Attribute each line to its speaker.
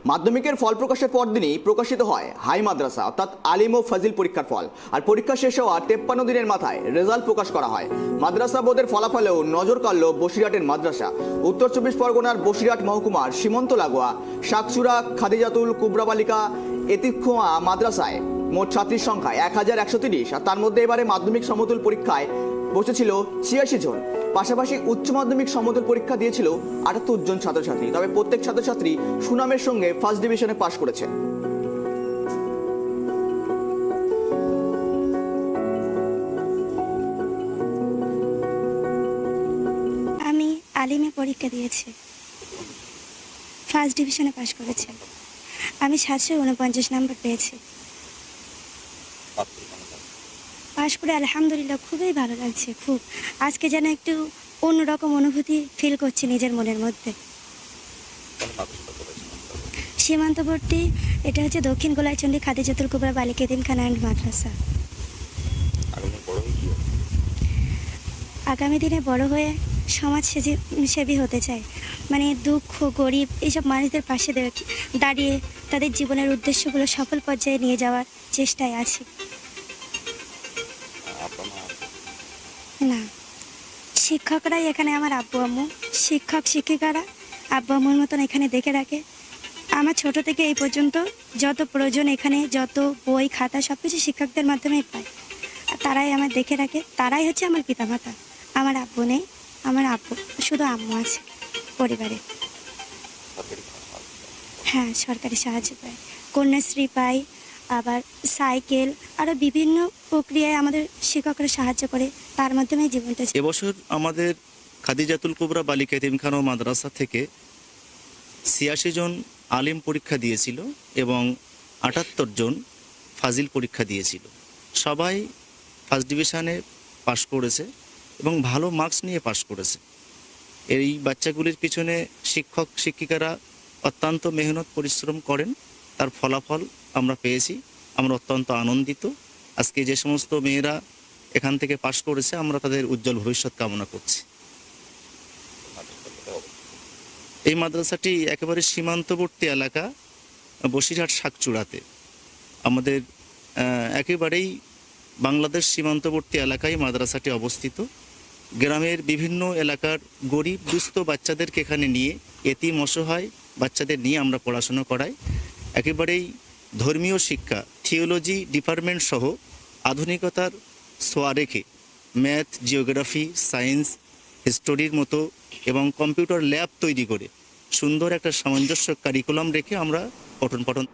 Speaker 1: মাধ্যমিকের ফল প্রকাশের পরদিনই প্রকাশিত হয় হাই মাদ্রাসা অর্থাৎ আলিম ও ফাজিল পরীক্ষার ফল। আর পরীক্ষা শেষ হওয়া 53 দিনের মাথায় রেজাল্ট প্রকাশ করা হয়। মাদ্রাসা বোর্ডের ফলাফলেও নজর কাড়ল বসিরহাটের মাদ্রাসা। উত্তর 24 পরগনার বসিরহাট মহকুমার সীমান্ত লাগোয়া শাকচুরা খাদিজাতুল কুবরা বালিকা এতিমখানা মাদ্রাসায় মোট ছাত্রীর সংখ্যা 1130, আর তার মধ্যে এবারে মাধ্যমিক সমতুল পরীক্ষায় বসেছিল 86 জন। পাশাপাশি উচ্চ মাধ্যমিক সমতুল পরীক্ষা দিয়েছিল 78 জন ছাত্রছাত্রী। তবে প্রত্যেক ছাত্রছাত্রী সুনামের সঙ্গে ফার্স্ট ডিভিশনে পাশ করেছে।
Speaker 2: আমি আলিমে পরীক্ষা দিয়েছি, ফার্স্ট ডিভিশনে পাশ করেছি। আমি 749 নম্বর পেয়েছি। পাশ করে আলহামদুলিল্লাহ খুবই ভালো লাগছে। খুব আজকে যেন একটু অন্যরকম অনুভূতি ফিল করছি নিজের মনের মধ্যে। সীমান্তবর্তী, এটা হচ্ছে দক্ষিণ গোলাইচন্ডী খাদিজাতুল কুবরা বালিকা এতিমখানা অ্যান্ড মাদ্রাসা। আগামী দিনে বড় হয়ে সমাজ সেবী হতে চাই, মানে দুঃখ গরিব এইসব মানুষদের পাশে দাঁড়িয়ে তাদের জীবনের উদ্দেশ্যগুলো সফল পর্যায়ে নিয়ে যাওয়ার চেষ্টায় আছি। না, শিক্ষকরাই এখানে আমার আব্বু আম্মু, শিক্ষক শিক্ষিকারা আব্বু আম্মুর মতন এখানে দেখে রাখে। আমার ছোট থেকে এই পর্যন্ত যত প্রয়োজন এখানে যত বই খাতা সব কিছু শিক্ষকদের মাধ্যমেই পাই। আর তারাই আমার দেখে রাখে, তারাই হচ্ছে আমার পিতামাতা। আমার আব্বু নেই, আমার আব্বু শুধু আম্মু আছে পরিবারে। হ্যাঁ, সরকারি সাহায্য পাই, কন্যাশ্রী পাই, আবার সাইকেল, আরও বিভিন্ন প্রক্রিয়ায় আমাদের শিক্ষকরা সাহায্য করে, তার মাধ্যমে জীবনটা।
Speaker 3: এবছর আমাদের খাদিজাতুল কুবরা বালিকা এতিমখানা মাদ্রাসা থেকে 86 জন আলিম পরীক্ষা দিয়েছিল এবং 78 জন ফাজিল পরীক্ষা দিয়েছিল। সবাই ফার্স্ট ডিভিশনে পাশ করেছে এবং ভালো মার্কস নিয়ে পাশ করেছে। এই বাচ্চাগুলির পিছনে শিক্ষক শিক্ষিকারা অত্যন্ত মেহনত পরিশ্রম করেন, তার ফলাফল আমরা পেয়েছি। আমরা অত্যন্ত আনন্দিত। আজকে যে সমস্ত মেয়েরা এখান থেকে পাশ করেছে আমরা তাদের উজ্জ্বল ভবিষ্যৎ কামনা করছি। এই মাদ্রাসাটি একেবারে সীমান্তবর্তী এলাকা বসিরহাট শাকচুড়াতে, আমাদের একেবারেই বাংলাদেশ সীমান্তবর্তী এলাকায় মাদ্রাসাটি অবস্থিত। গ্রামের বিভিন্ন এলাকার গরিব দুস্থ বাচ্চাদেরকে এখানে নিয়ে, এতিম অসহায় বাচ্চাদের নিয়ে আমরা পড়াশোনা করাই। একেবারেই ধর্মীয় শিক্ষা, থিওলজি ডিপার্টমেন্ট সহ আধুনিকতার ছোঁয়া রেখে ম্যাথ, জিওগ্রাফি, সায়েন্স, হিস্টোরির মতো এবং কম্পিউটার ল্যাব তৈরি করে সুন্দর একটা সামঞ্জস্য কারিকুলাম রেখে আমরা পঠন